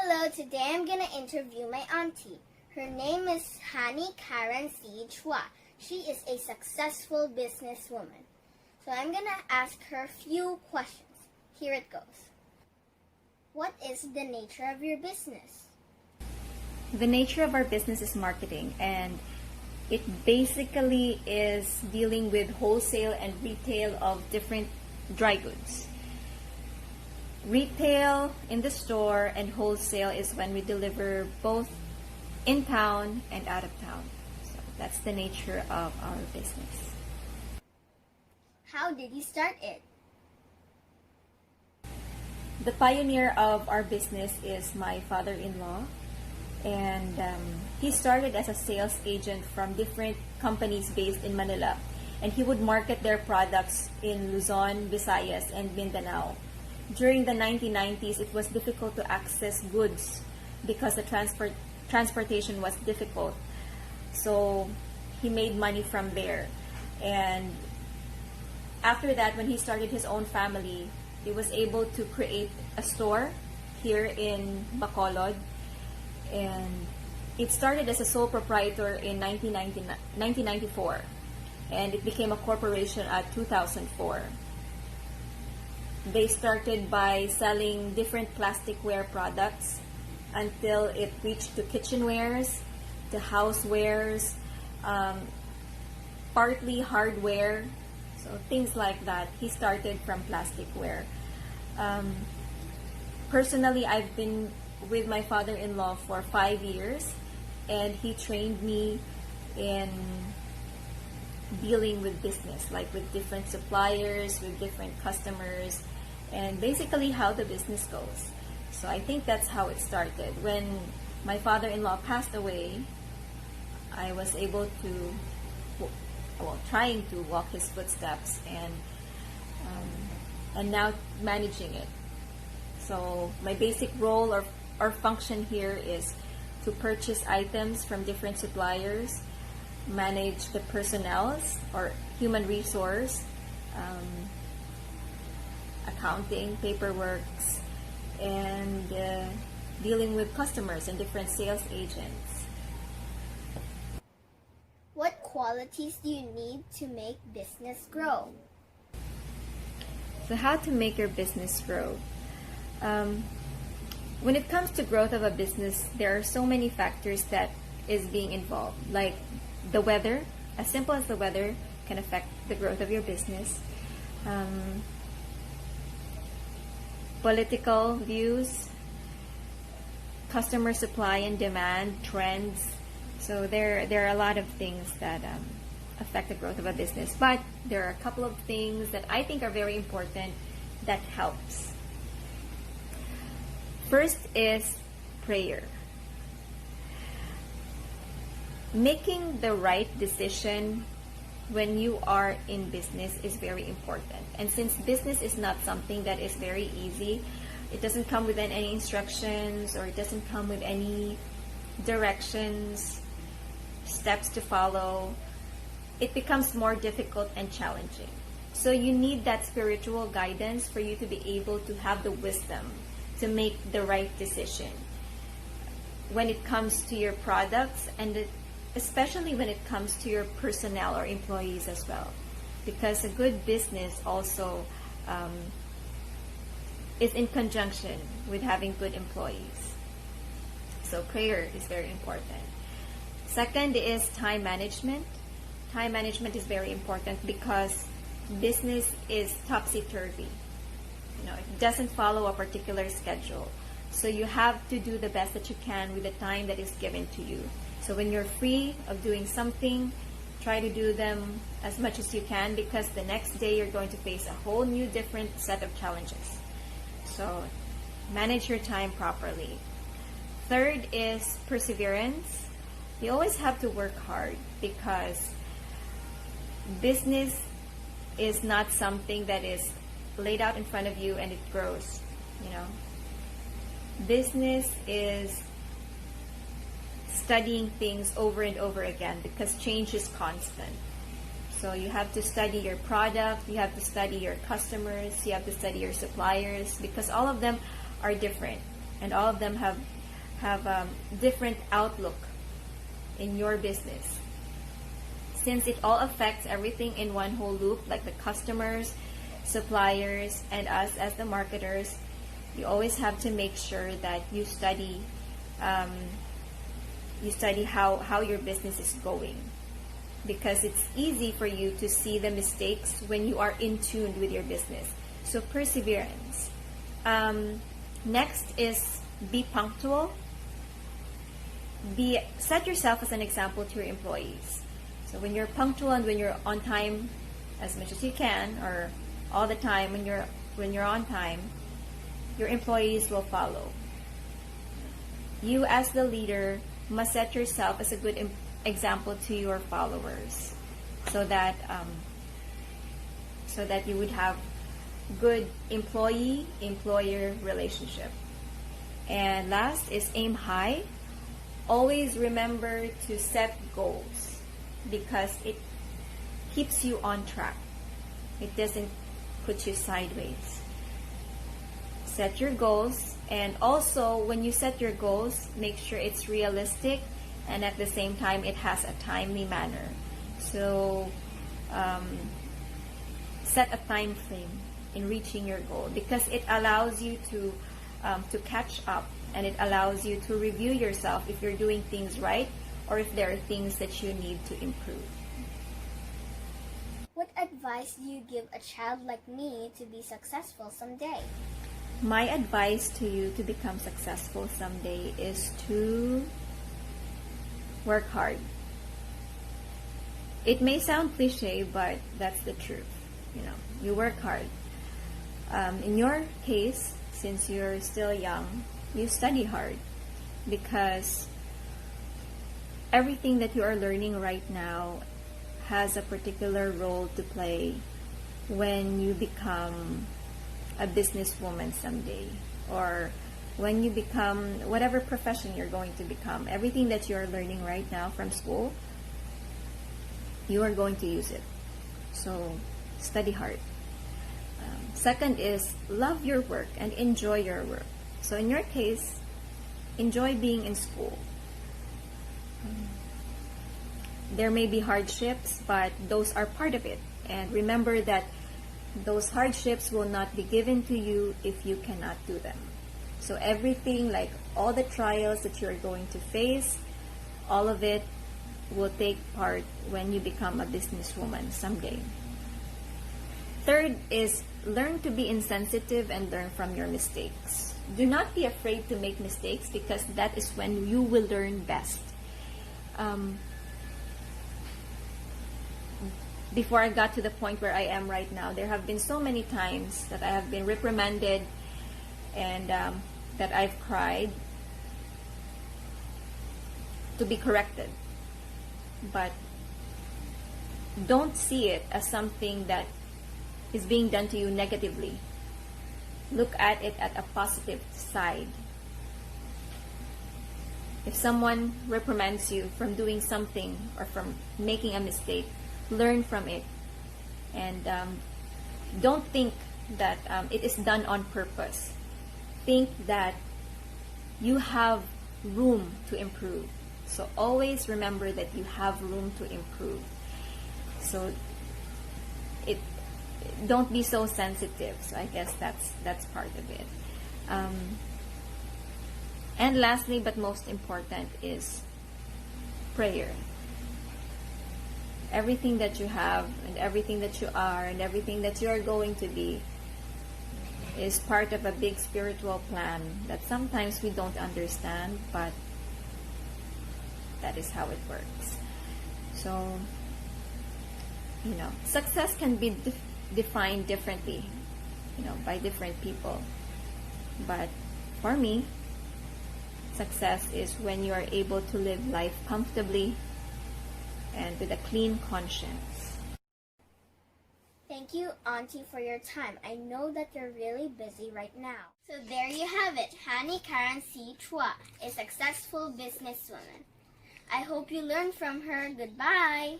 Hello, today I'm gonna interview my auntie. Her name is Hani Karen C. Chua. She is a successful businesswoman. So I'm gonna ask her a few questions. Here it goes. What is the nature of your business? The nature of our business is marketing, and it basically is dealing with wholesale and retail of different dry goods. Retail in the store and wholesale is when we deliver both in town and out of town. So that's the nature of our business. How did you start it? The pioneer of our business is my father-in-law, and he started as a sales agent from different companies based in Manila, and he would market their products in Luzon, Visayas, and Mindanao. During the 1990s, it was difficult to access goods because the transportation was difficult. So he made money from there. And after that, when he started his own family, he was able to create a store here in Bacolod. And it started as a sole proprietor in 1994. And it became a corporation at 2004. They started by selling different plasticware products until it reached to kitchenwares, to housewares, partly hardware, so things like that. He started from plasticware. Personally, I've been with my father-in-law for 5 years, and he trained me in dealing with business, like with different suppliers, with different customers, and basically how the business goes. So I think that's how it started. When my father-in-law passed away, I was able to, trying to walk his footsteps, and now managing it. So my basic role or function here is to purchase items from different suppliers, manage the personnel or human resource, accounting, paperwork, and dealing with customers and different sales agents. What qualities do you need to make business grow? So how to make your business grow? When it comes to growth of a business, there are so many factors that is being involved, like the weather. As simple as the weather can affect the growth of your business. Political views, customer supply and demand, trends. So there are a lot of things that affect the growth of a business. But there are a couple of things that I think are very important that helps. First is prayer. Making the right decision when you are in business is very important. And since business is not something that is very easy, it doesn't come with any instructions, or it doesn't come with any directions, steps to follow, it becomes more difficult and challenging. So you need that spiritual guidance for you to be able to have the wisdom to make the right decision when it comes to your products, and especially when it comes to your personnel or employees as well, because a good business also is in conjunction with having good employees. So prayer is very important. Second is time management. Time management is very important because business is topsy-turvy. It doesn't follow a particular schedule. So you have to do the best that you can with the time that is given to you. So when you're free of doing something, try to do them as much as you can, because the next day you're going to face a whole new different set of challenges. So manage your time properly. Third is perseverance. You always have to work hard, because business is not something that is laid out in front of you and it grows. Business is studying things over and over again, because change is constant. So you have to study your product, you have to study your customers, you have to study your suppliers, because all of them are different and all of them have have a different outlook in your business. Since it all affects everything in one whole loop, like the customers, suppliers, and us as the marketers, you always have to make sure that you study how your business is going, because it's easy for you to see the mistakes when you are in tune with your business. So perseverance. Next is be punctual. Set yourself as an example to your employees. So when you're punctual and when you're on time as much as you can, or all the time when you're on time, your employees will follow. You as the leader must set yourself as a good example to your followers, so that you would have good employee-employer relationship. And last is aim high. Always remember to set goals, because it keeps you on track. It doesn't put you sideways. Set your goals, and also when you set your goals, make sure it's realistic and at the same time it has a timely manner. So set a time frame in reaching your goal, because it allows you to catch up, and it allows you to review yourself if you're doing things right or if there are things that you need to improve. What advice do you give a child like me to be successful someday? My advice to you to become successful someday is to work hard. It may sound cliche, but that's the truth. You work hard. In your case, since you're still young, you study hard, because everything that you are learning right now has a particular role to play when you become a businesswoman someday, or when you become whatever profession you're going to become. Everything that you're learning right now from school, you are going to use it. So study hard. Second is love your work and enjoy your work. So in your case, enjoy being in school. There may be hardships, but those are part of it. And remember that those hardships will not be given to you if you cannot do them. So everything, like all the trials that you're going to face, all of it will take part when you become a businesswoman someday. Third is learn to be insensitive and learn from your mistakes. Do not be afraid to make mistakes, because that is when you will learn best. Before I got to the point where I am right now, there have been so many times that I have been reprimanded and that I've cried to be corrected. But don't see it as something that is being done to you negatively. Look at it at a positive side. If someone reprimands you from doing something or from making a mistake, learn from it, and don't think that it is done on purpose. Think that you have room to improve. So always remember that you have room to improve. So don't be so sensitive. So I guess that's part of it. And lastly, but most important, is prayer. Everything that you have and everything that you are and everything that you are going to be is part of a big spiritual plan that sometimes we don't understand, but that is how it works. So, success can be defined differently, by different people. But for me, success is when you are able to live life comfortably and with a clean conscience. Thank you, Auntie, for your time. I know that you're really busy right now. So there you have it, Hani Karen C. Chua, a successful businesswoman. I hope you learned from her. Goodbye.